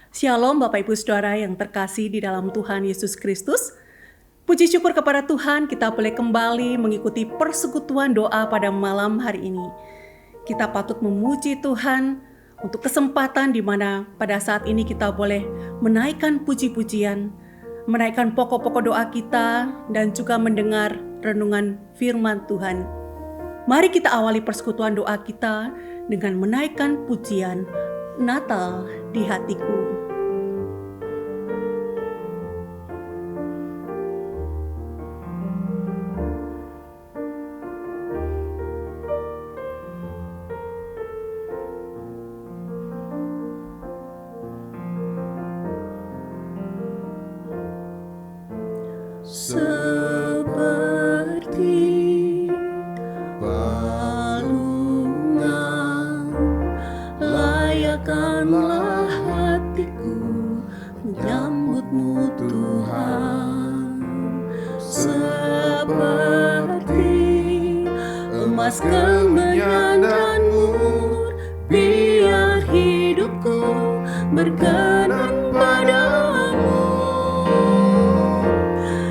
Shalom Bapak Ibu Saudara yang terkasih di dalam Tuhan Yesus Kristus. Puji syukur kepada Tuhan, kita boleh kembali mengikuti persekutuan doa pada malam hari ini. Kita patut memuji Tuhan untuk kesempatan di mana pada saat ini kita boleh menaikkan puji-pujian, menaikkan pokok-pokok doa kita, dan juga mendengar renungan firman Tuhan. Mari kita awali persekutuan doa kita dengan menaikkan pujian Natal di hatiku. Seperti balungan layakkanlah hatiku menyambutmu Tuhan, seperti emas kemenyan dan mur, biar hidupku berkenan padamu.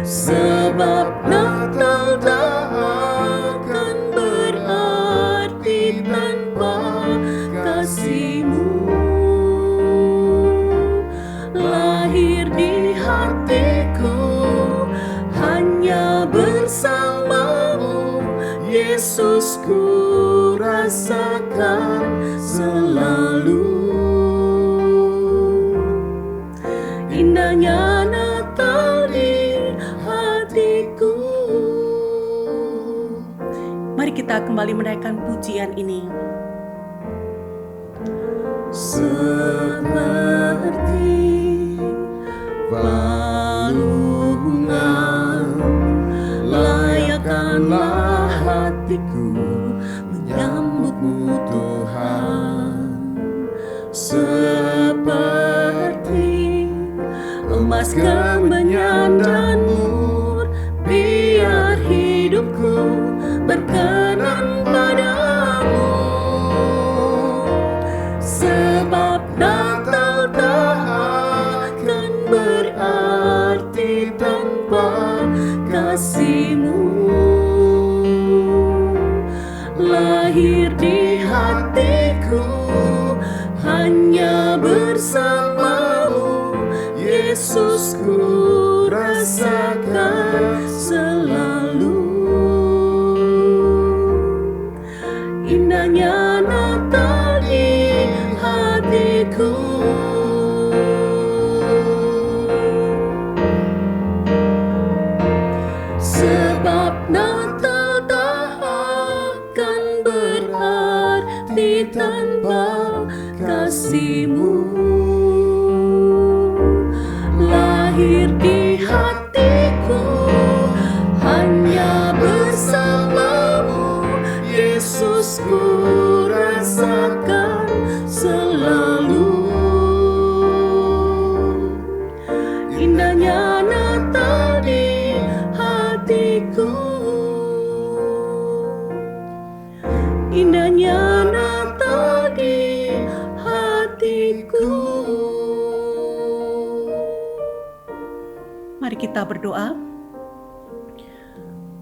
Sebab Natal tak akan berarti tanpa kasih-Mu. Lahir di hatiku hanya bersama-Mu, Yesus, ku rasakan selalu. Indahnya Natal di hatiku. Mari kita kembali menaikkan pujian ini. Seperti balungan layakkanlah hatiku menyambutmu Tuhan, seperti emas kemenyan dan mur, biar hidupku berkenan padamu. Sebab Natal tak akan berarti tanpa kasih-Mu. Lahir di hatiku hanya bersama-Mu, Yesus, ku rasakan selalu. Indahnya Natal di hatiku. Sebab Natal tak akan berarti tanpa kasih-Mu. Lahir di hatiku hanya bersama-Mu, Yesus, ku rasakan selalu. Indahnya Natal di hatiku. Indahnya Natal di hatiku. Mari kita berdoa.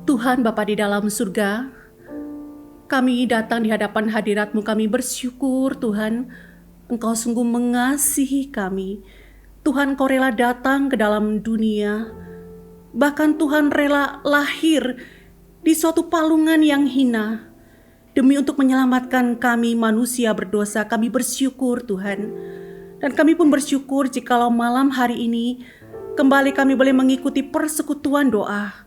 Tuhan Bapa di dalam surga, kami datang di hadapan hadirat-Mu, kami bersyukur Tuhan, Engkau sungguh mengasihi kami. Tuhan, Kau rela datang ke dalam dunia, bahkan Tuhan rela lahir di suatu palungan yang hina, demi untuk menyelamatkan kami manusia berdosa. Kami bersyukur Tuhan, dan kami pun bersyukur jikalau malam hari ini kembali kami boleh mengikuti persekutuan doa.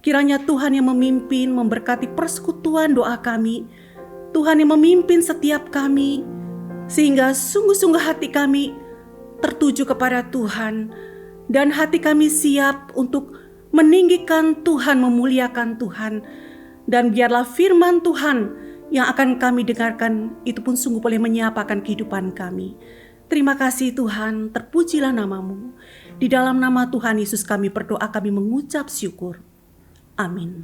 Kiranya Tuhan yang memimpin, memberkati persekutuan doa kami. Tuhan yang memimpin setiap kami, sehingga sungguh-sungguh hati kami tertuju kepada Tuhan, dan hati kami siap untuk meninggikan Tuhan, memuliakan Tuhan. Dan biarlah firman Tuhan yang akan kami dengarkan itu pun sungguh boleh menyapakan kehidupan kami. Terima kasih Tuhan, terpujilah nama-Mu. Di dalam nama Tuhan Yesus kami berdoa, kami mengucap syukur. Amin.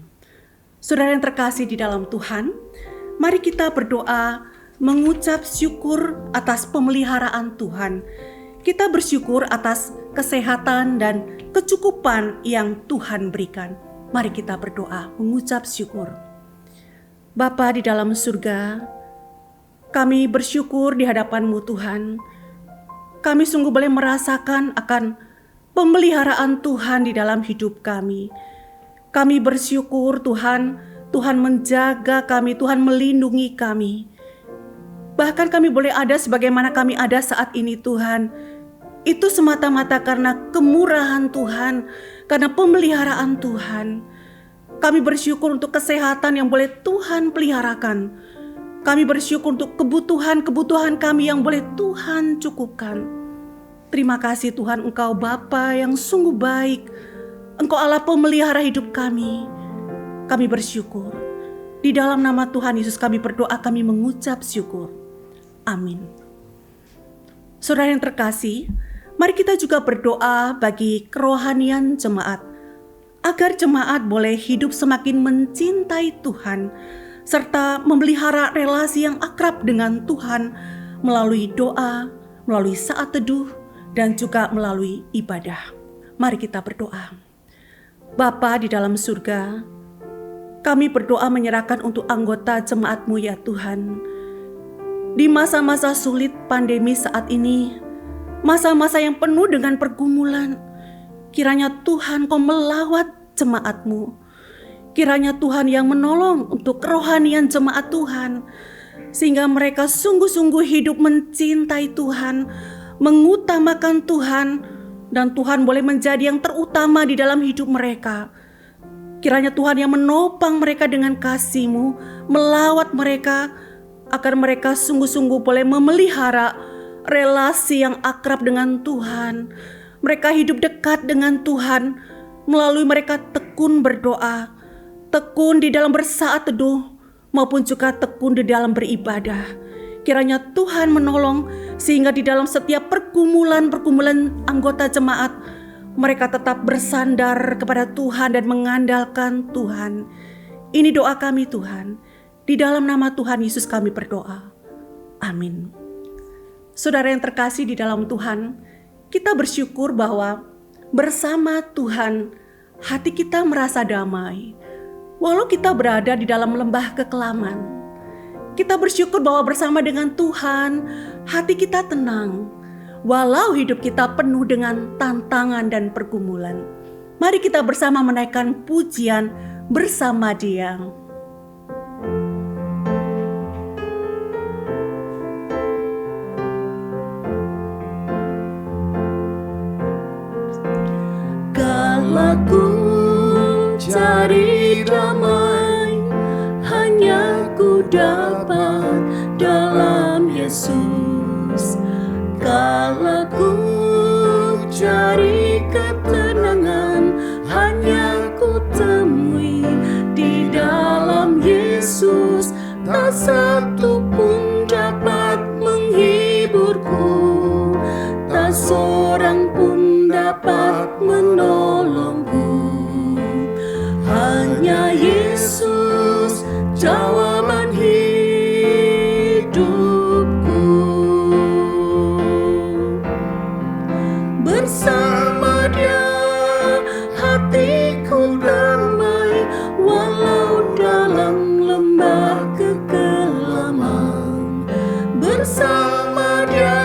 Saudara yang terkasih di dalam Tuhan, mari kita berdoa mengucap syukur atas pemeliharaan Tuhan. Kita bersyukur atas kesehatan dan kecukupan yang Tuhan berikan. Mari kita berdoa mengucap syukur. Bapa di dalam surga, kami bersyukur di hadapan-Mu Tuhan. Kami sungguh boleh merasakan akan pemeliharaan Tuhan di dalam hidup kami. Kami bersyukur Tuhan, Tuhan menjaga kami, Tuhan melindungi kami. Bahkan kami boleh ada sebagaimana kami ada saat ini Tuhan. Itu semata-mata karena kemurahan Tuhan, karena pemeliharaan Tuhan. Kami bersyukur untuk kesehatan yang boleh Tuhan peliharakan. Kami bersyukur untuk kebutuhan-kebutuhan kami yang boleh Tuhan cukupkan. Terima kasih Tuhan, Engkau Bapa yang sungguh baik. Engkau Allah pemelihara hidup kami. Kami bersyukur. Di dalam nama Tuhan Yesus kami berdoa, kami mengucap syukur. Amin. Saudara yang terkasih, mari kita juga berdoa bagi kerohanian jemaat. Agar jemaat boleh hidup semakin mencintai Tuhan, serta memelihara relasi yang akrab dengan Tuhan melalui doa, melalui saat teduh, dan juga melalui ibadah. Mari kita berdoa. Bapa di dalam surga, kami berdoa menyerahkan untuk anggota jemaat-Mu ya Tuhan. Di masa-masa sulit pandemi saat ini, masa-masa yang penuh dengan pergumulan, kiranya Tuhan Kau melawat jemaat-Mu. Kiranya Tuhan yang menolong untuk kerohanian jemaat Tuhan, sehingga mereka sungguh-sungguh hidup mencintai Tuhan, mengutamakan Tuhan, dan Tuhan boleh menjadi yang terutama di dalam hidup mereka. Kiranya Tuhan yang menopang mereka dengan kasih-Mu, melawat mereka, agar mereka sungguh-sungguh boleh memelihara relasi yang akrab dengan Tuhan. Mereka hidup dekat dengan Tuhan, melalui mereka tekun berdoa, tekun di dalam bersaat teduh, maupun juga tekun di dalam beribadah. Kiranya Tuhan menolong sehingga di dalam setiap pergumulan anggota jemaat, mereka tetap bersandar kepada Tuhan dan mengandalkan Tuhan. Ini doa kami Tuhan. Di dalam nama Tuhan Yesus kami berdoa. Amin. Saudara yang terkasih di dalam Tuhan, kita bersyukur bahwa bersama Tuhan hati kita merasa damai. Walau kita berada di dalam lembah kekelaman, kita bersyukur bahwa bersama dengan Tuhan hati kita tenang. Walau hidup kita penuh dengan tantangan dan pergumulan, mari kita bersama menaikkan pujian bersama Dia. Aku cari damai, hanya ku dapat dalam Yesus. Kalau ku cari ketenangan, hanya ku temui di dalam Yesus. Tak satu pun dapat menghiburku, tak seorang pun dapat menolongku. Hanya Yesus jawaban hidupku. Bersama Dia hatiku damai, walau dalam lembah kekelaman. Bersama Dia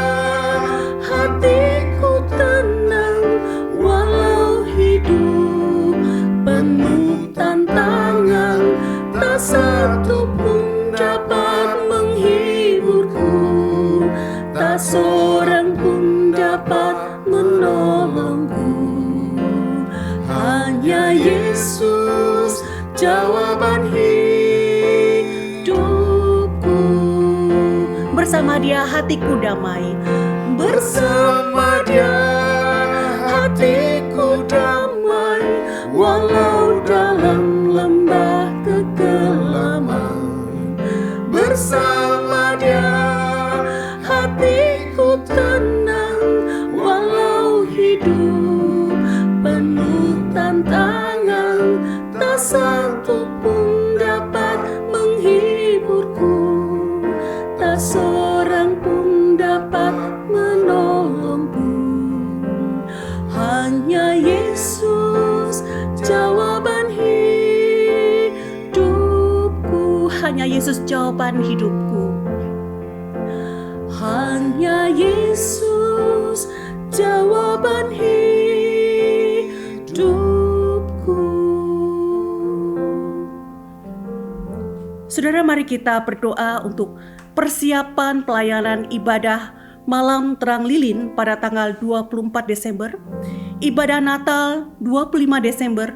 hatiku tenang, walau hidup penuh tantangan. Tak satu pun dapat menghiburku, tak seorang pun dapat menolongku. Hanya Yesus jawaban hidupku. Bersama Dia hatiku damai. Bersama Dia hatiku damai, walau dalam lembah kekelaman. Bersama Dia hatiku tenang, walau hidup penuh tantangan. Tak satu pun dapat menghiburku, tak seorang pun dapat menolongku. Yesus jawaban hidupku. Hanya Yesus jawaban hidupku. Saudara, mari kita berdoa untuk persiapan pelayanan ibadah Malam Terang Lilin pada tanggal 24 Desember, ibadah Natal 25 Desember,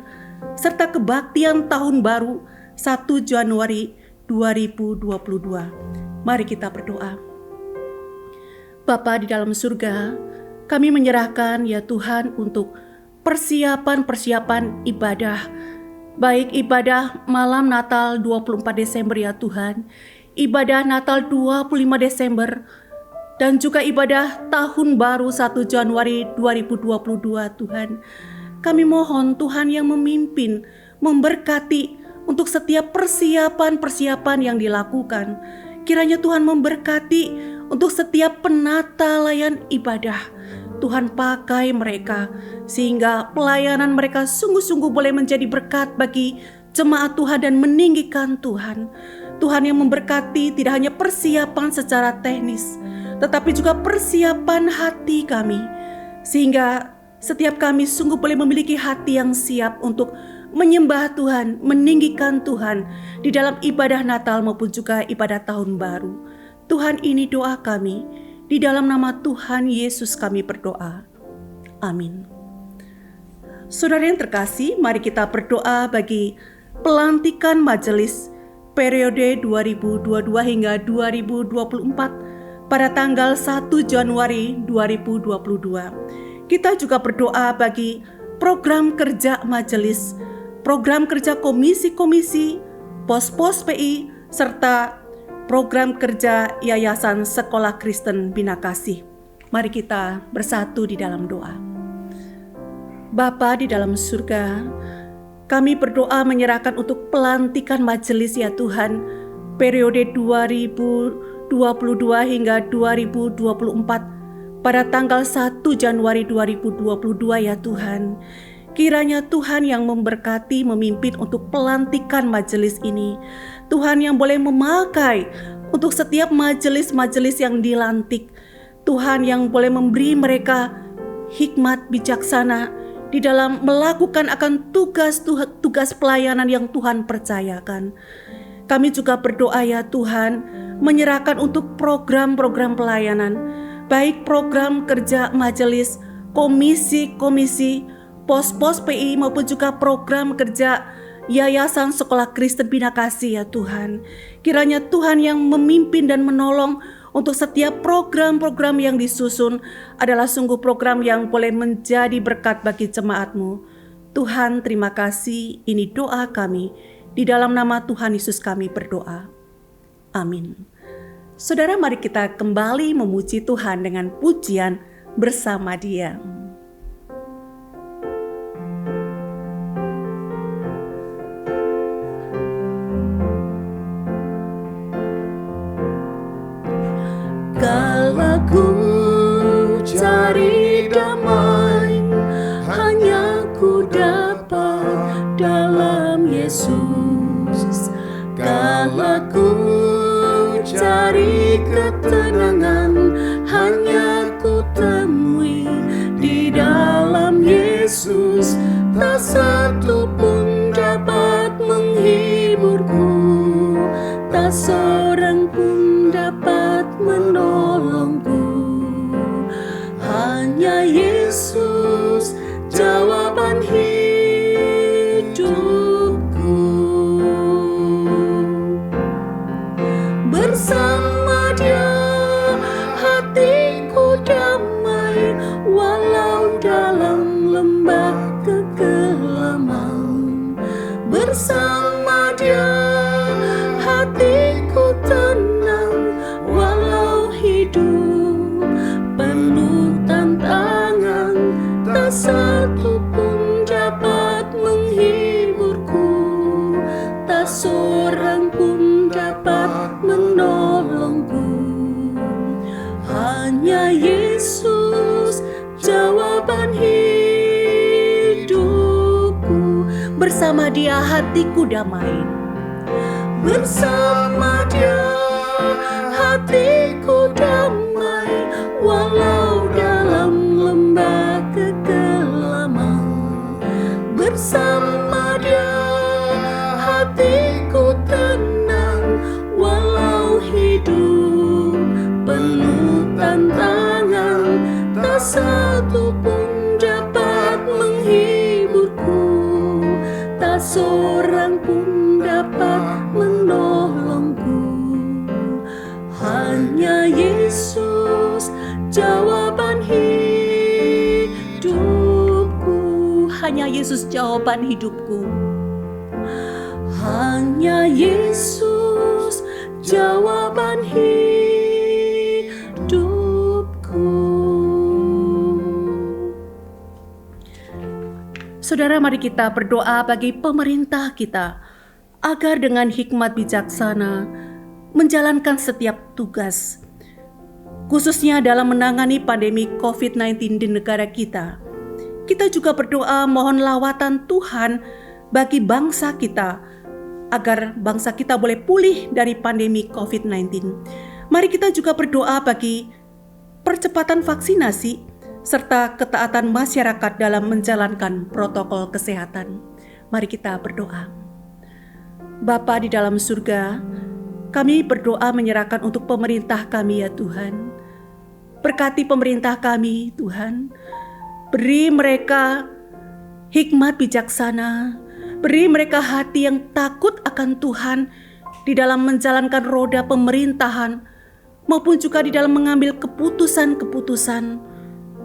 serta kebaktian Tahun Baru 1 Januari 2022. Mari kita berdoa. Bapa di dalam surga, kami menyerahkan ya Tuhan untuk persiapan ibadah, baik ibadah malam Natal 24 Desember ya Tuhan, ibadah Natal 25 Desember, dan juga ibadah Tahun Baru 1 Januari 2022 Tuhan. Kami mohon Tuhan yang memimpin, memberkati untuk setiap persiapan yang dilakukan. Kiranya Tuhan memberkati untuk setiap penata layan ibadah. Tuhan pakai mereka sehingga pelayanan mereka sungguh-sungguh boleh menjadi berkat bagi jemaat Tuhan dan meninggikan Tuhan. Tuhan yang memberkati tidak hanya persiapan secara teknis, tetapi juga persiapan hati kami, sehingga setiap kami sungguh boleh memiliki hati yang siap untuk menyembah Tuhan, meninggikan Tuhan di dalam ibadah Natal maupun juga ibadah Tahun Baru. Tuhan, ini doa kami, di dalam nama Tuhan Yesus kami berdoa. Amin. Saudara yang terkasih, mari kita berdoa bagi pelantikan majelis periode 2022 hingga 2024 pada tanggal 1 Januari 2022. Kita juga berdoa bagi program kerja majelis, program kerja komisi-komisi, pos-pos PI, serta program kerja Yayasan Sekolah Kristen Bina Kasih. Mari kita bersatu di dalam doa. Bapa di dalam surga, kami berdoa menyerahkan untuk pelantikan majelis ya Tuhan, periode 2022 hingga 2024 pada tanggal 1 Januari 2022 ya Tuhan. Kiranya Tuhan yang memberkati, memimpin untuk pelantikan majelis ini. Tuhan yang boleh memakai untuk setiap majelis-majelis yang dilantik. Tuhan yang boleh memberi mereka hikmat bijaksana di dalam melakukan akan tugas pelayanan yang Tuhan percayakan. Kami juga berdoa ya Tuhan, menyerahkan untuk program-program pelayanan, baik program kerja majelis, komisi-komisi, pos-pos PI maupun juga program kerja Yayasan Sekolah Kristen Bina Kasih ya Tuhan. Kiranya Tuhan yang memimpin dan menolong untuk setiap program-program yang disusun adalah sungguh program yang boleh menjadi berkat bagi jemaat-Mu. Tuhan, terima kasih. Ini doa kami. Di dalam nama Tuhan Yesus kami berdoa. Amin. Saudara, mari kita kembali memuji Tuhan dengan pujian bersama Dia. Kala ku cari damai, hanya ku dapat dalam Yesus. Kala ku cari ketenangan, hanya ku temui di dalam Yesus. Tak satu pun dapat menghiburku, tak seorang pun dapat menolongku. Hanya Yesus jawaban hidupku. Bersama Dia hatiku damai, walau dalam lembah kekelaman. Bersama Dia hatiku tenang, walau hidup penuh tantangan. Tak satu pun dapat menghiburku, tak seorang pun dapat menolongku. Hanya Yesus jawaban hidupku. Bersama Dia hatiku damai. bersama Dia hatiku damai, walau dalam lembah kekelaman. Bersama Dia hatiku tenang, walau hidup penuh tantangan. Tak satu pun dapat menghiburku, tak seorang pun dapat menolongku. Hanya Yesus jawaban hidupku. Hanya Yesus jawaban hidupku. Hanya Yesus jawaban hidupku. Saudara, mari kita berdoa bagi pemerintah kita agar dengan hikmat bijaksana menjalankan setiap tugas, khususnya dalam menangani pandemi COVID-19 di negara kita. Kita juga berdoa mohon lawatan Tuhan bagi bangsa kita, agar bangsa kita boleh pulih dari pandemi COVID-19. Mari kita juga berdoa bagi percepatan vaksinasi serta ketaatan masyarakat dalam menjalankan protokol kesehatan. Mari kita berdoa. Bapa di dalam surga, kami berdoa menyerahkan untuk pemerintah kami ya Tuhan. Berkati pemerintah kami Tuhan. Beri mereka hikmat bijaksana. Beri mereka hati yang takut akan Tuhan di dalam menjalankan roda pemerintahan maupun juga di dalam mengambil keputusan-keputusan.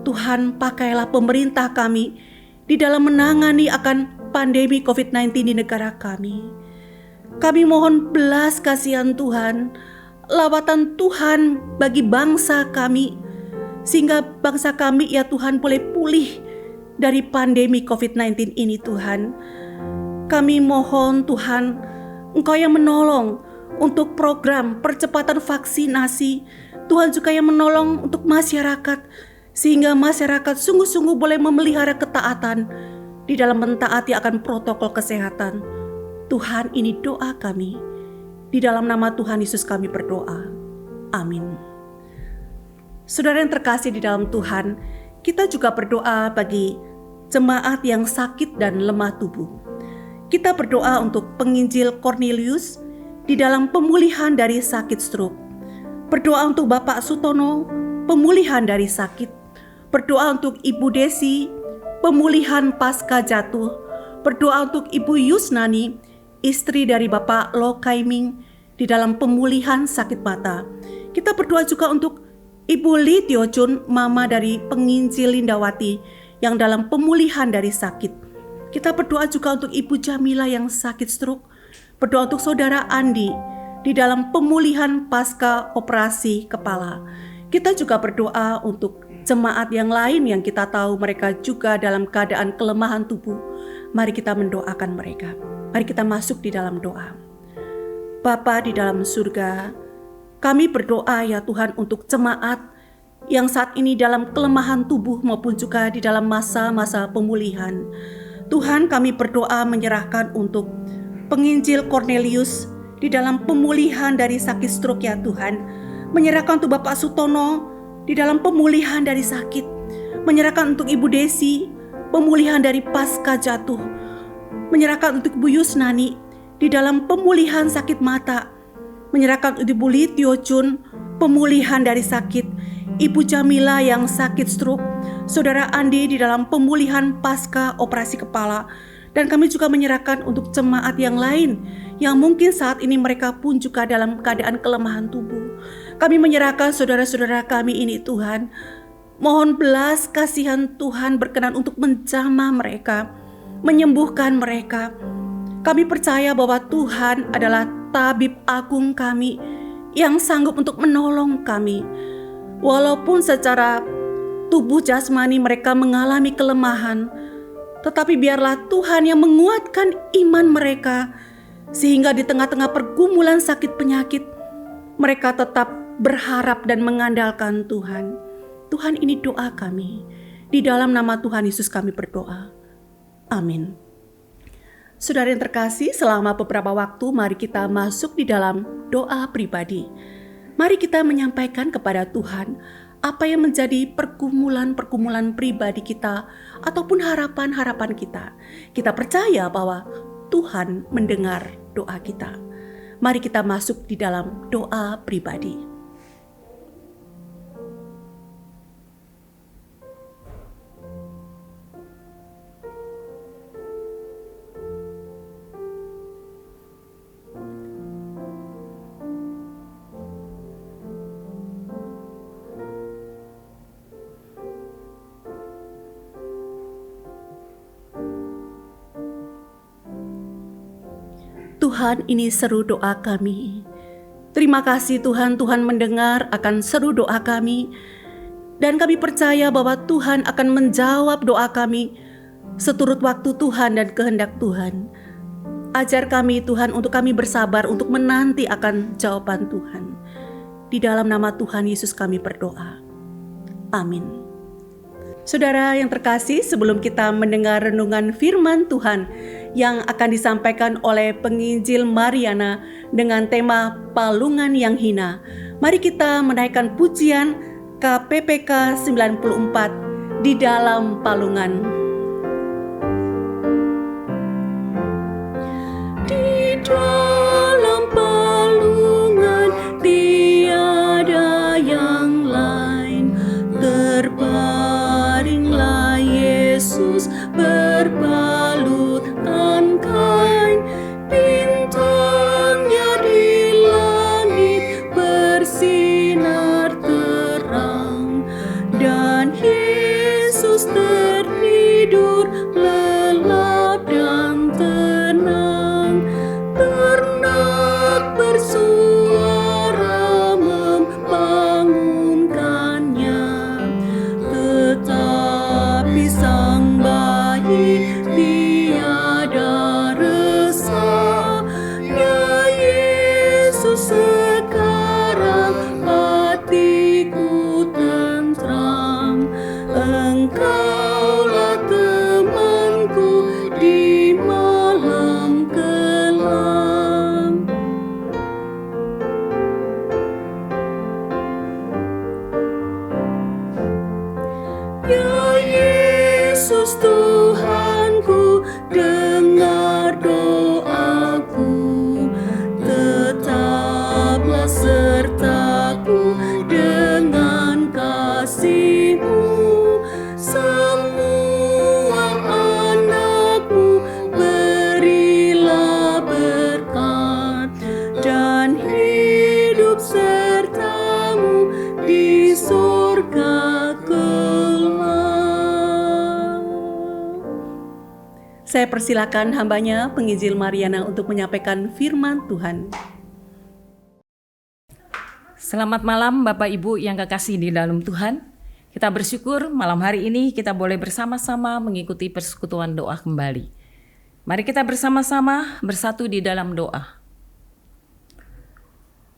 Tuhan, pakailah pemerintah kami di dalam menangani akan pandemi COVID-19 di negara kami. Kami mohon belas kasihan Tuhan, lawatan Tuhan bagi bangsa kami, sehingga bangsa kami ya Tuhan boleh pulih dari pandemi COVID-19 ini Tuhan. Kami mohon Tuhan, Engkau yang menolong untuk program percepatan vaksinasi. Tuhan juga yang menolong untuk masyarakat, sehingga masyarakat sungguh-sungguh boleh memelihara ketaatan di dalam mentaati akan protokol kesehatan. Tuhan, ini doa kami. Di dalam nama Tuhan Yesus kami berdoa. Amin. Saudara yang terkasih di dalam Tuhan, kita juga berdoa bagi jemaat yang sakit dan lemah tubuh. Kita berdoa untuk penginjil Cornelius di dalam pemulihan dari sakit stroke. Berdoa untuk Bapak Sutono, pemulihan dari sakit. Berdoa untuk Ibu Desi, pemulihan pasca jatuh. Berdoa untuk Ibu Yusnani, istri dari Bapak Lo Kaiming, di dalam pemulihan sakit mata. Kita berdoa juga untuk Ibu Li Tio Chun, mama dari penginjil Lindawati, yang dalam pemulihan dari sakit. Kita berdoa juga untuk Ibu Jamila yang sakit stroke. Berdoa untuk Saudara Andi di dalam pemulihan pasca operasi kepala. Kita juga berdoa untuk jemaat yang lain yang kita tahu mereka juga dalam keadaan kelemahan tubuh. Mari kita mendoakan mereka. Mari kita masuk di dalam doa. Bapa di dalam surga, kami berdoa ya Tuhan untuk jemaat yang saat ini dalam kelemahan tubuh maupun juga di dalam masa-masa pemulihan. Tuhan, kami berdoa menyerahkan untuk penginjil Cornelius di dalam pemulihan dari sakit stroke ya Tuhan. Menyerahkan untuk Bapak Sutono di dalam pemulihan dari sakit. Menyerahkan untuk Ibu Desi, pemulihan dari pasca jatuh. Menyerahkan untuk Ibu Yusnani di dalam pemulihan sakit mata. Menyerahkan untuk Ibu Li Tio Chun, pemulihan dari sakit. Ibu Jamila yang sakit stroke. Saudara Andi di dalam pemulihan pasca operasi kepala. Dan kami juga menyerahkan untuk jemaat yang lain yang mungkin saat ini mereka pun juga dalam keadaan kelemahan tubuh. Kami menyerahkan saudara-saudara kami ini Tuhan. Mohon belas kasihan Tuhan berkenan untuk menjamah mereka, menyembuhkan mereka. Kami percaya bahwa Tuhan adalah tabib agung kami yang sanggup untuk menolong kami. Walaupun secara tubuh jasmani mereka mengalami kelemahan, tetapi biarlah Tuhan yang menguatkan iman mereka, sehingga di tengah-tengah pergumulan sakit penyakit, mereka tetap berharap dan mengandalkan Tuhan. Tuhan, ini doa kami. Di dalam nama Tuhan Yesus kami berdoa. Amin. Saudara yang terkasih, selama beberapa waktu mari kita masuk di dalam doa pribadi. Mari kita menyampaikan kepada Tuhan apa yang menjadi pergumulan-pergumulan pribadi kita ataupun harapan-harapan kita. Kita percaya bahwa Tuhan mendengar doa kita. Mari kita masuk di dalam doa pribadi. Tuhan, ini seru doa kami. Terima kasih Tuhan, Tuhan mendengar akan seru doa kami. Dan kami percaya bahwa Tuhan akan menjawab doa kami seturut waktu Tuhan dan kehendak Tuhan. Ajar kami Tuhan untuk kami bersabar untuk menanti akan jawaban Tuhan. Di dalam nama Tuhan Yesus kami berdoa. Amin. Saudara yang terkasih, sebelum kita mendengar renungan firman Tuhan yang akan disampaikan oleh penginjil Mariana dengan tema Palungan yang Hina, mari kita menaikkan pujian KPPK 94 di dalam palungan. Di dalam palungan tiada yang lain, terbaringlah Yesus berbalutkan kain, bintangnya di langit bersinar terang, dan Yesus tertidur lelap dan tenang. Ternak bersuara membangunkannya, tetapi sang bayi tiada resah. Ya Yesus, sekarang hatiku tentram, Engkaulah temanku di malam kelam. Ya Yesus Tuhanku, dengar doaku, tetaplah sertaku dengan kasih-Mu. Semua anak-Mu berilah berkat, dan hidup serta-Mu di surga kelak. Saya persilakan hambanya penginjil Mariana untuk menyampaikan firman Tuhan. Selamat malam Bapak Ibu yang kekasih di dalam Tuhan. Kita bersyukur malam hari ini kita boleh bersama-sama mengikuti persekutuan doa kembali. Mari kita bersama-sama bersatu di dalam doa.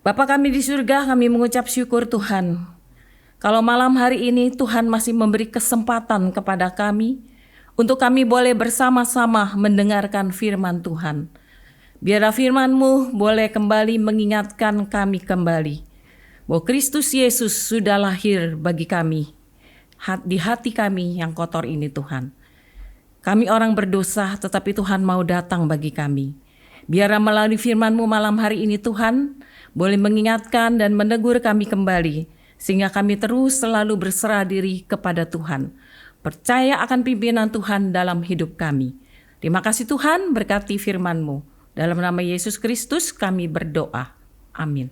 Bapa kami di surga, kami mengucap syukur Tuhan. Kalau malam hari ini Tuhan masih memberi kesempatan kepada kami untuk kami boleh bersama-sama mendengarkan firman Tuhan. Biarlah firman-Mu boleh kembali mengingatkan kami kembali bahwa Kristus Yesus sudah lahir bagi kami di hati kami yang kotor ini Tuhan. Kami orang berdosa tetapi Tuhan mau datang bagi kami. Biarlah melalui firman-Mu malam hari ini Tuhan boleh mengingatkan dan menegur kami kembali sehingga kami terus selalu berserah diri kepada Tuhan. Percaya akan pimpinan Tuhan dalam hidup kami. Terima kasih Tuhan, berkati firman-Mu. Dalam nama Yesus Kristus kami berdoa. Amin.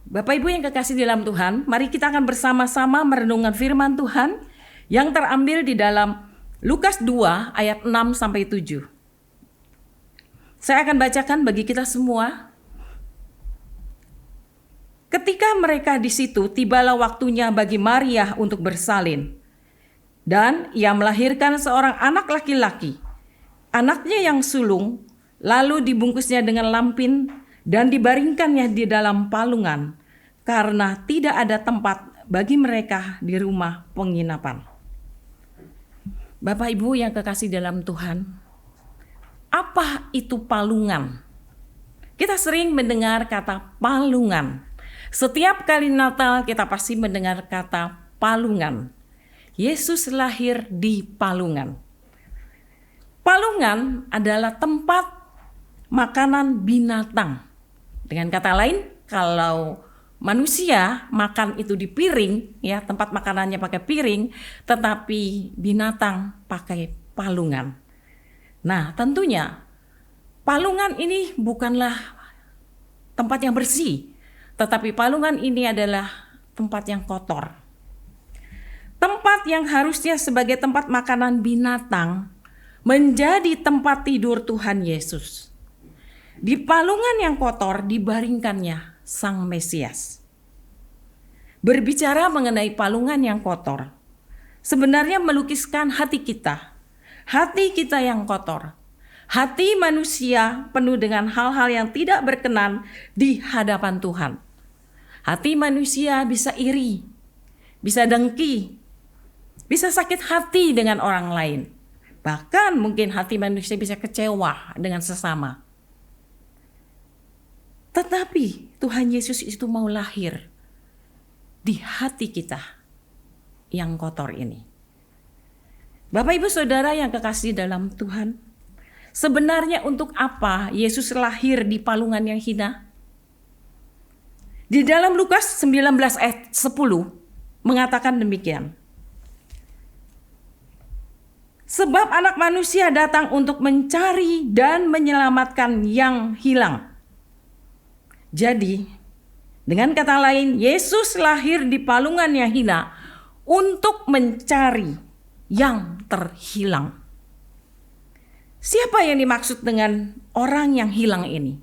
Bapak Ibu yang kekasih di dalam Tuhan, mari kita akan bersama-sama merenungkan firman Tuhan yang terambil di dalam Lukas 2 ayat 6-7. Saya akan bacakan bagi kita semua. Ketika mereka di situ, tibalah waktunya bagi Maria untuk bersalin. Dan ia melahirkan seorang anak laki-laki. Anaknya yang sulung, lalu dibungkusnya dengan lampin dan dibaringkannya di dalam palungan, karena tidak ada tempat bagi mereka di rumah penginapan. Bapak Ibu yang kekasih dalam Tuhan, Apa itu palungan? Kita sering mendengar kata palungan. Setiap kali Natal kita pasti mendengar kata palungan. Yesus lahir di palungan. Palungan adalah tempat makanan binatang. Dengan kata lain, kalau manusia makan itu di piring, ya tempat makanannya pakai piring, tetapi binatang pakai palungan. Nah, tentunya palungan ini bukanlah tempat yang bersih, tetapi palungan ini adalah tempat yang kotor. Tempat yang harusnya sebagai tempat makanan binatang menjadi tempat tidur Tuhan Yesus. Di palungan yang kotor dibaringkannya Sang Mesias. Berbicara mengenai palungan yang kotor, sebenarnya melukiskan hati kita yang kotor. Hati manusia penuh dengan hal-hal yang tidak berkenan di hadapan Tuhan. Hati manusia bisa iri, bisa dengki, bisa sakit hati dengan orang lain. Bahkan mungkin hati manusia bisa kecewa dengan sesama. Tetapi Tuhan Yesus itu mau lahir di hati kita yang kotor ini. Bapak Ibu Saudara yang kekasih dalam Tuhan, sebenarnya untuk apa Yesus lahir di palungan yang hina? Di dalam Lukas 19 ayat 10 mengatakan demikian. Sebab anak manusia datang untuk mencari dan menyelamatkan yang hilang. Jadi, dengan kata lain, Yesus lahir di palungan yang hina untuk mencari yang terhilang. Siapa yang dimaksud dengan orang yang hilang ini?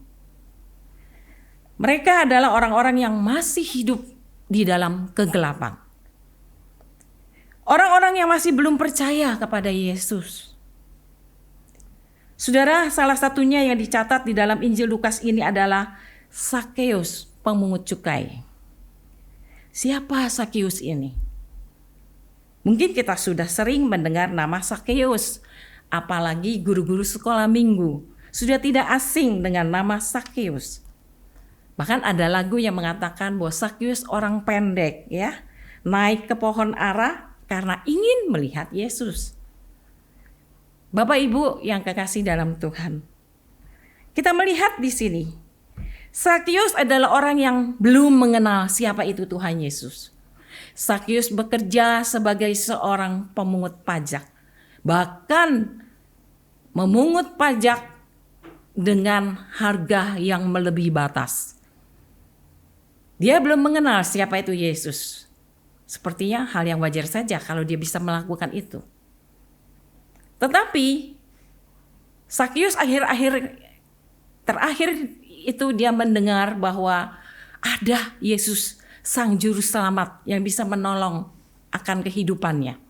Mereka adalah orang-orang yang masih hidup di dalam kegelapan. Orang-orang yang masih belum percaya kepada Yesus. Saudara, salah satunya yang dicatat di dalam Injil Lukas ini adalah Sakeus, pemungut cukai. Siapa Sakeus ini? Mungkin kita sudah sering mendengar nama Sakeus, apalagi guru-guru sekolah minggu sudah tidak asing dengan nama Sakeus. Bahkan ada lagu yang mengatakan bahwa Sakeus orang pendek, ya, naik ke pohon ara karena ingin melihat Yesus. Bapak Ibu yang kekasih dalam Tuhan, kita melihat di sini Sakeus adalah orang yang belum mengenal siapa itu Tuhan Yesus. Sakeus bekerja sebagai seorang pemungut pajak, bahkan memungut pajak dengan harga yang melebihi batas. Dia belum mengenal siapa itu Yesus. Sepertinya hal yang wajar saja kalau dia bisa melakukan itu. Tetapi Sakeus terakhir itu dia mendengar bahwa ada Yesus Sang Juru Selamat yang bisa menolong akan kehidupannya.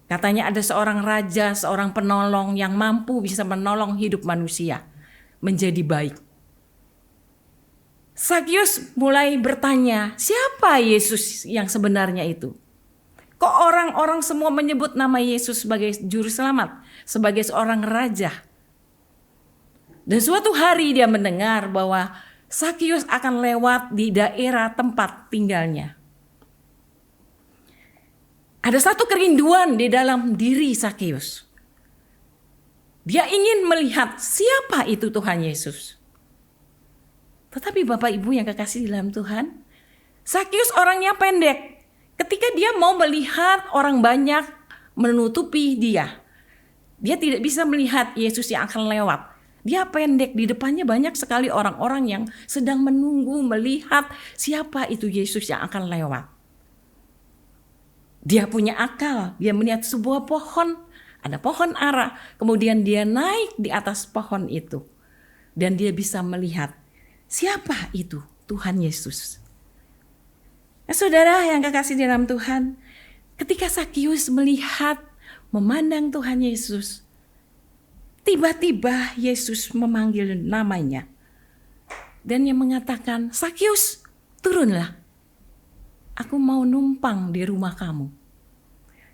Katanya ada seorang raja, seorang penolong yang mampu bisa menolong hidup manusia menjadi baik. Sakeus mulai bertanya, siapa Yesus yang sebenarnya itu? Kok orang-orang semua menyebut nama Yesus sebagai Juru Selamat, sebagai seorang raja? Dan suatu hari dia mendengar bahwa Sakeus akan lewat di daerah tempat tinggalnya. Ada satu kerinduan di dalam diri Sakeus. Dia ingin melihat siapa itu Tuhan Yesus. Tetapi Bapak Ibu yang kekasih dalam Tuhan, Sakeus orangnya pendek. Ketika dia mau melihat orang banyak menutupi dia tidak bisa melihat Yesus yang akan lewat. Dia pendek, di depannya banyak sekali orang-orang yang sedang menunggu melihat siapa itu Yesus yang akan lewat. Dia punya akal, dia melihat sebuah pohon, ada pohon ara, kemudian dia naik di atas pohon itu. Dan dia bisa melihat siapa itu Tuhan Yesus. Saudara yang kekasih dalam Tuhan, ketika Sakeus melihat, memandang Tuhan Yesus, tiba-tiba Yesus memanggil namanya. Dan yang mengatakan, Sakeus, turunlah. Aku mau numpang di rumah kamu.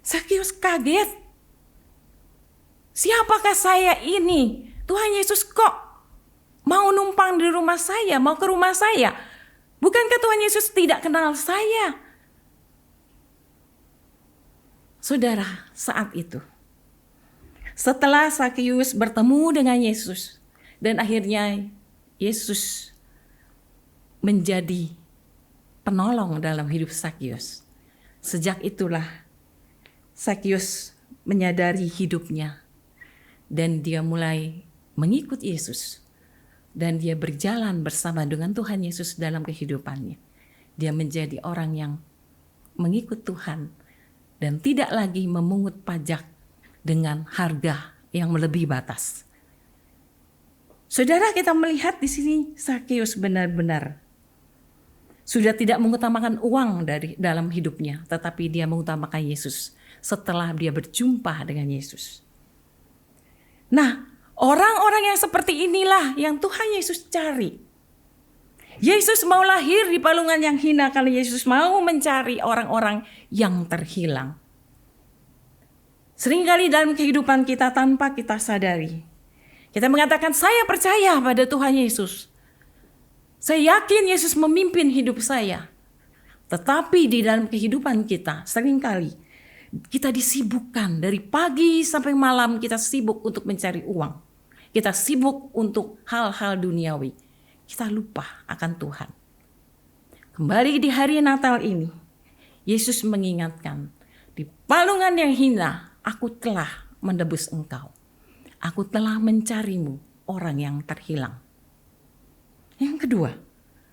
Sakeus kaget. Siapakah saya ini? Tuhan Yesus kok mau numpang di rumah saya, mau ke rumah saya? Bukankah Tuhan Yesus tidak kenal saya? Saudara, saat itu, setelah Sakeus bertemu dengan Yesus, dan akhirnya Yesus menjadi penolong dalam hidup Sakeus. Sejak itulah Sakeus menyadari hidupnya dan dia mulai mengikut Yesus. Dan dia berjalan bersama dengan Tuhan Yesus dalam kehidupannya. Dia menjadi orang yang mengikut Tuhan dan tidak lagi memungut pajak dengan harga yang melebihi batas. Saudara, kita melihat di sini Sakeus benar-benar sudah tidak mengutamakan uang dalam hidupnya, tetapi dia mengutamakan Yesus setelah dia berjumpa dengan Yesus. Nah, orang-orang yang seperti inilah yang Tuhan Yesus cari. Yesus mau lahir di palungan yang hina karena Yesus mau mencari orang-orang yang terhilang. Seringkali dalam kehidupan kita tanpa kita sadari, kita mengatakan saya percaya pada Tuhan Yesus. Saya yakin Yesus memimpin hidup saya. Tetapi di dalam kehidupan kita seringkali kita disibukkan dari pagi sampai malam, kita sibuk untuk mencari uang. Kita sibuk untuk hal-hal duniawi. Kita lupa akan Tuhan. Kembali di hari Natal ini, Yesus mengingatkan, di palungan yang hina, aku telah menebus engkau. Aku telah mencarimu, orang yang terhilang. Yang kedua,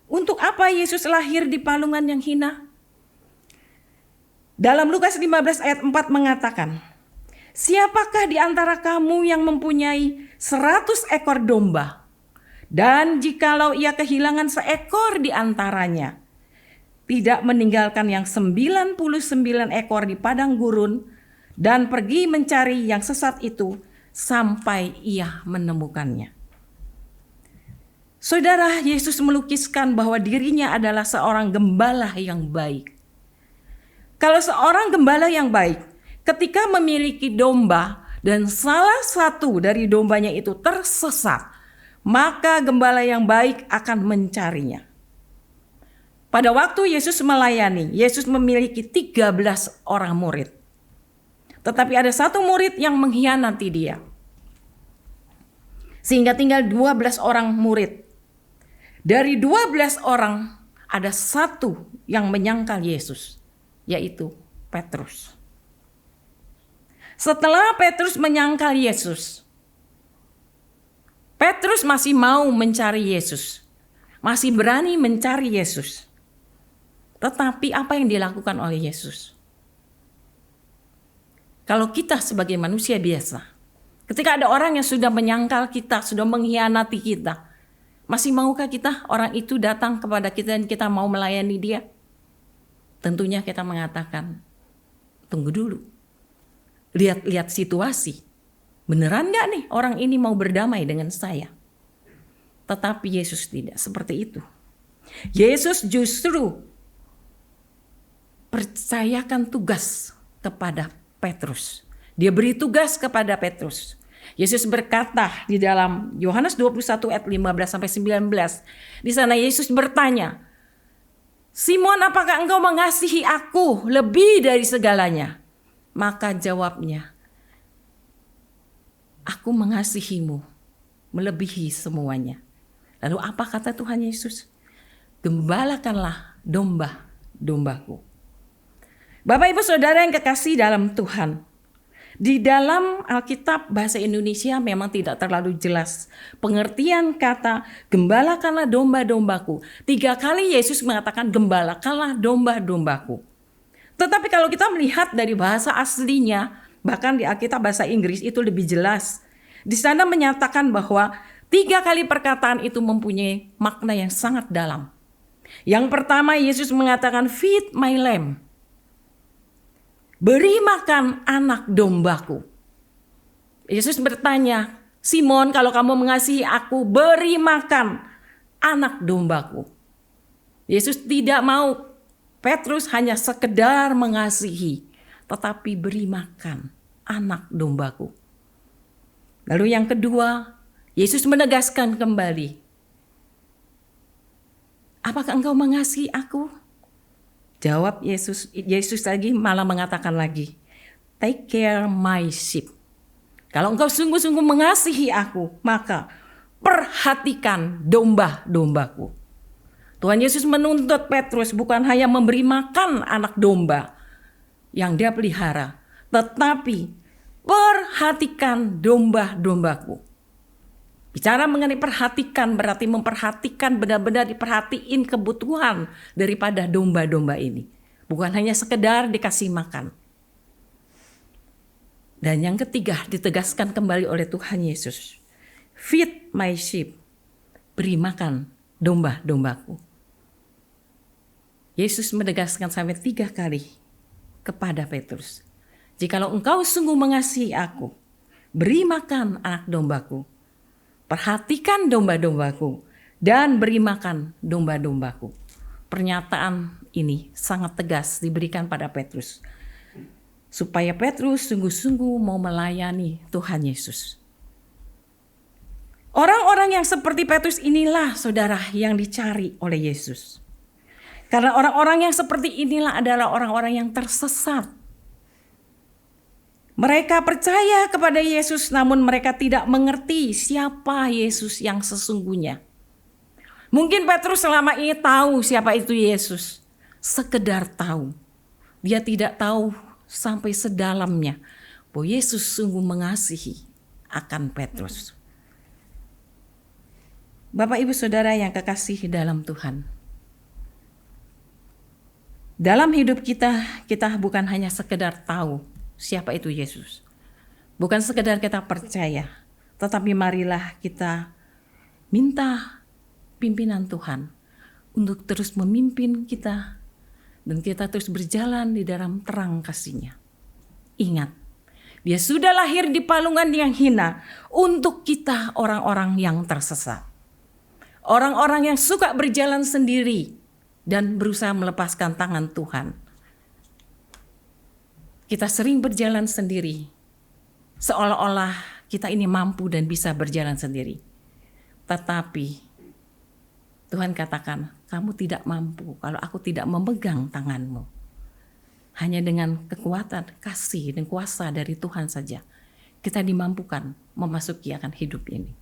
untuk apa Yesus lahir di palungan yang hina? Dalam Lukas 15 ayat 4 mengatakan, siapakah di antara kamu yang mempunyai 100 ekor domba? Dan jikalau ia kehilangan seekor di antaranya, tidak meninggalkan yang 99 ekor di padang gurun dan pergi mencari yang sesat itu sampai ia menemukannya. Saudara, Yesus melukiskan bahwa dirinya adalah seorang gembala yang baik. Kalau seorang gembala yang baik, ketika memiliki domba dan salah satu dari dombanya itu tersesat, maka gembala yang baik akan mencarinya. Pada waktu Yesus melayani, Yesus memiliki 13 orang murid. Tetapi ada satu murid yang mengkhianati dia. Sehingga tinggal 12 orang murid. Dari 12 orang ada satu yang menyangkal Yesus, yaitu Petrus. Setelah Petrus menyangkal Yesus, Petrus masih mau mencari Yesus, masih berani mencari Yesus. Tetapi apa yang dilakukan oleh Yesus? Kalau kita sebagai manusia biasa, ketika ada orang yang sudah menyangkal kita, sudah mengkhianati kita, masih maukah kita orang itu datang kepada kita dan kita mau melayani dia? Tentunya kita mengatakan, tunggu dulu. Lihat-lihat situasi. Beneran gak nih orang ini mau berdamai dengan saya? Tetapi Yesus tidak seperti itu. Yesus justru percayakan tugas kepada Petrus. Dia beri tugas kepada Petrus. Yesus berkata di dalam Yohanes 21 ayat 15 sampai 19. Di sana Yesus bertanya, Simon, apakah engkau mengasihi aku lebih dari segalanya? Maka jawabnya, aku mengasihimu melebihi semuanya. Lalu apa kata Tuhan Yesus? Gembalakanlah domba-dombaku. Bapak Ibu Saudara yang kekasih dalam Tuhan, di dalam Alkitab bahasa Indonesia memang tidak terlalu jelas pengertian kata gembalakanlah domba-dombaku. 3 kali Yesus mengatakan gembalakanlah domba-dombaku. Tetapi kalau kita melihat dari bahasa aslinya, bahkan di Alkitab bahasa Inggris itu lebih jelas. Di sana menyatakan bahwa 3 kali perkataan itu mempunyai makna yang sangat dalam. Yang pertama Yesus mengatakan feed my lamb. Beri makan anak dombaku. Yesus bertanya, Simon, kalau kamu mengasihi aku, beri makan anak dombaku. Yesus tidak mau Petrus hanya sekedar mengasihi, tetapi beri makan anak dombaku. Lalu yang kedua, Yesus menegaskan kembali, apakah engkau mengasihi aku? Jawab Yesus lagi malah mengatakan lagi, take care my sheep. Kalau engkau sungguh-sungguh mengasihi aku, maka perhatikan domba-dombaku. Tuhan Yesus menuntut Petrus bukan hanya memberi makan anak domba yang dia pelihara, tetapi perhatikan domba-dombaku. Bicara mengenai perhatikan berarti memperhatikan, benar-benar diperhatiin kebutuhan daripada domba-domba ini. Bukan hanya sekedar dikasih makan. Dan yang ketiga ditegaskan kembali oleh Tuhan Yesus. Feed my sheep. Beri makan domba-dombaku. Yesus menegaskan sampai 3 kali kepada Petrus. Jikalau engkau sungguh mengasihi aku, beri makan anak dombaku. Perhatikan domba-dombaku dan beri makan domba-dombaku. Pernyataan ini sangat tegas diberikan pada Petrus. Supaya Petrus sungguh-sungguh mau melayani Tuhan Yesus. Orang-orang yang seperti Petrus inilah saudara yang dicari oleh Yesus. Karena orang-orang yang seperti inilah adalah orang-orang yang tersesat. Mereka percaya kepada Yesus namun mereka tidak mengerti siapa Yesus yang sesungguhnya. Mungkin Petrus selama ini tahu siapa itu Yesus. Sekedar tahu. Dia tidak tahu sampai sedalamnya bahwa Yesus sungguh mengasihi akan Petrus. Bapak Ibu Saudara yang kekasih dalam Tuhan. Dalam hidup kita bukan hanya sekedar tahu siapa itu Yesus. Bukan sekedar kita percaya, tetapi marilah kita minta pimpinan Tuhan untuk terus memimpin kita dan kita terus berjalan di dalam terang kasih-Nya. Ingat, Dia sudah lahir di palungan yang hina untuk kita orang-orang yang tersesat. Orang-orang yang suka berjalan sendiri dan berusaha melepaskan tangan Tuhan. Kita sering berjalan sendiri, seolah-olah kita ini mampu dan bisa berjalan sendiri. Tetapi Tuhan katakan, kamu tidak mampu kalau aku tidak memegang tanganmu. Hanya dengan kekuatan, kasih, dan kuasa dari Tuhan saja, kita dimampukan memasuki akan hidup ini.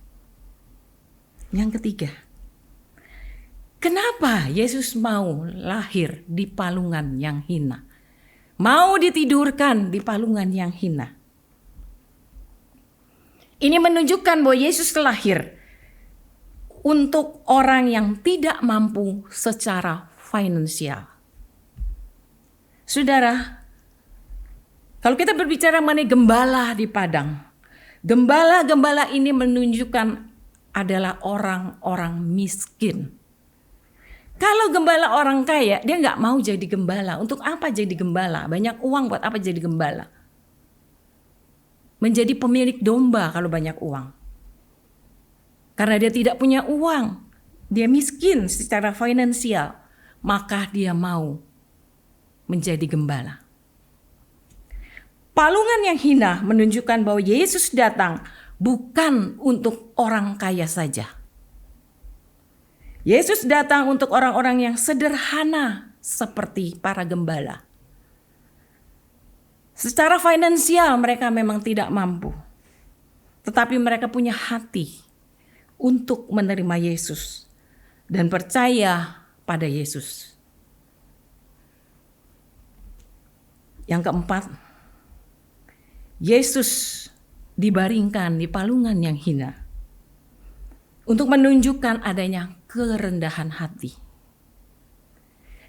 Yang ketiga, kenapa Yesus mau lahir di palungan yang hina? Mau ditidurkan di palungan yang hina. Ini menunjukkan bahwa Yesus lahir untuk orang yang tidak mampu secara finansial. Saudara, kalau kita berbicara mengenai gembala di padang, gembala-gembala ini menunjukkan adalah orang-orang miskin. Kalau gembala orang kaya, dia nggak mau jadi gembala. Untuk apa jadi gembala? Banyak uang buat apa jadi gembala? Menjadi pemilik domba kalau banyak uang. Karena dia tidak punya uang, dia miskin secara finansial, maka dia mau menjadi gembala. Palungan yang hina menunjukkan bahwa Yesus datang bukan untuk orang kaya saja. Yesus datang untuk orang-orang yang sederhana seperti para gembala. Secara finansial mereka memang tidak mampu. Tetapi mereka punya hati untuk menerima Yesus dan percaya pada Yesus. Yang keempat, Yesus dibaringkan di palungan yang hina untuk menunjukkan adanya kerendahan hati.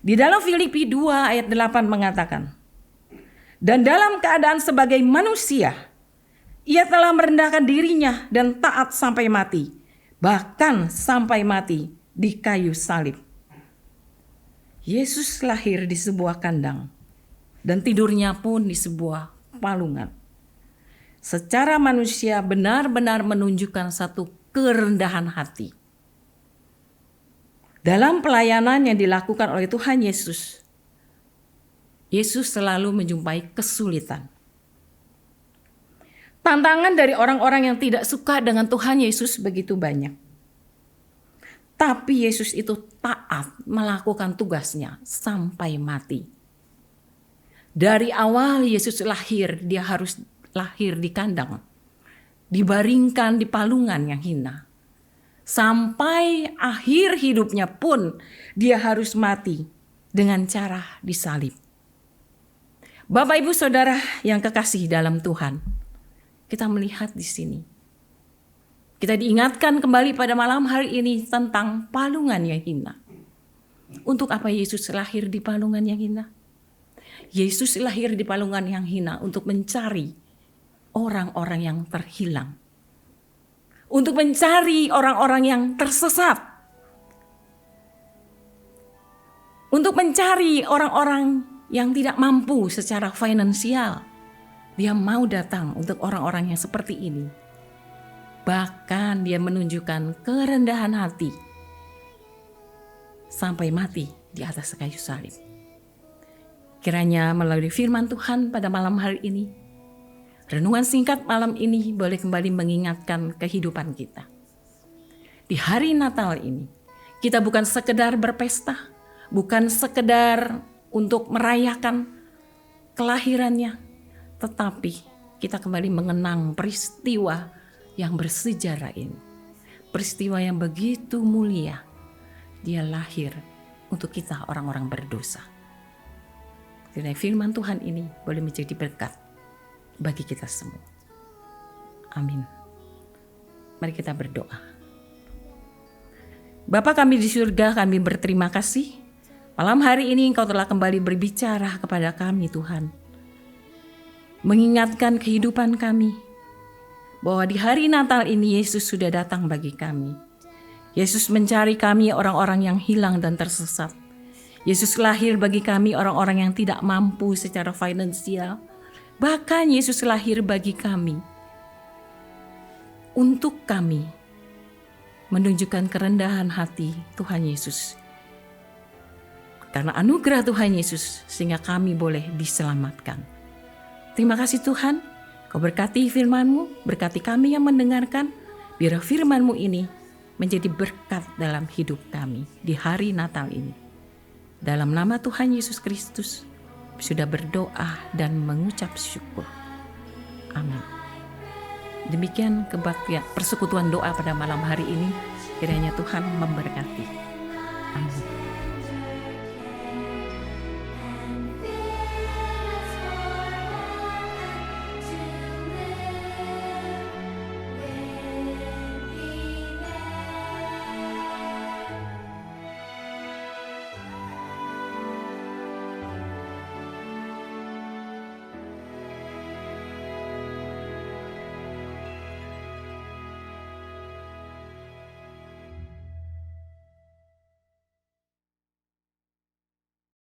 Di dalam Filipi 2 ayat 8 mengatakan, dan dalam keadaan sebagai manusia, ia telah merendahkan dirinya dan taat sampai mati, bahkan sampai mati di kayu salib. Yesus lahir di sebuah kandang dan tidurnya pun di sebuah palungan. Secara manusia benar-benar menunjukkan satu kerendahan hati. Dalam pelayanan yang dilakukan oleh Tuhan Yesus, Yesus selalu menjumpai kesulitan. Tantangan dari orang-orang yang tidak suka dengan Tuhan Yesus begitu banyak. Tapi Yesus itu taat melakukan tugasnya sampai mati. Dari awal Yesus lahir, dia harus lahir di kandang. Dibaringkan di palungan yang hina. Sampai akhir hidupnya pun dia harus mati dengan cara disalib. Bapak Ibu Saudara yang kekasih dalam Tuhan, kita melihat di sini. Kita diingatkan kembali pada malam hari ini tentang palungan yang hina. Untuk apa Yesus lahir di palungan yang hina? Yesus lahir di palungan yang hina untuk mencari orang-orang yang terhilang. Untuk mencari orang-orang yang tersesat. Untuk mencari orang-orang yang tidak mampu secara finansial. Dia mau datang untuk orang-orang yang seperti ini. Bahkan dia menunjukkan kerendahan hati sampai mati di atas kayu salib. Kiranya melalui firman Tuhan pada malam hari ini, renungan singkat malam ini boleh kembali mengingatkan kehidupan kita. Di hari Natal ini, kita bukan sekedar berpesta, bukan sekedar untuk merayakan kelahirannya, tetapi kita kembali mengenang peristiwa yang bersejarah ini. Peristiwa yang begitu mulia. Dia lahir untuk kita orang-orang berdosa. Kiranya firman Tuhan ini boleh menjadi berkat bagi kita semua. Amin. Mari kita berdoa. Bapa kami di surga, kami berterima kasih. Malam hari ini Engkau telah kembali berbicara kepada kami Tuhan. Mengingatkan kehidupan kami. Bahwa di hari Natal ini Yesus sudah datang bagi kami. Yesus mencari kami orang-orang yang hilang dan tersesat. Yesus lahir bagi kami orang-orang yang tidak mampu secara finansial. Bahkan Yesus lahir bagi kami. Untuk kami menunjukkan kerendahan hati Tuhan Yesus. Karena anugerah Tuhan Yesus sehingga kami boleh diselamatkan. Terima kasih Tuhan, Kau berkati firman-Mu, berkati kami yang mendengarkan. Biar firman-Mu ini menjadi berkat dalam hidup kami di hari Natal ini. Dalam nama Tuhan Yesus Kristus sudah berdoa dan mengucap syukur. Amin. Demikian kebaktian persekutuan doa pada malam hari ini. Kiranya Tuhan memberkati. Amin.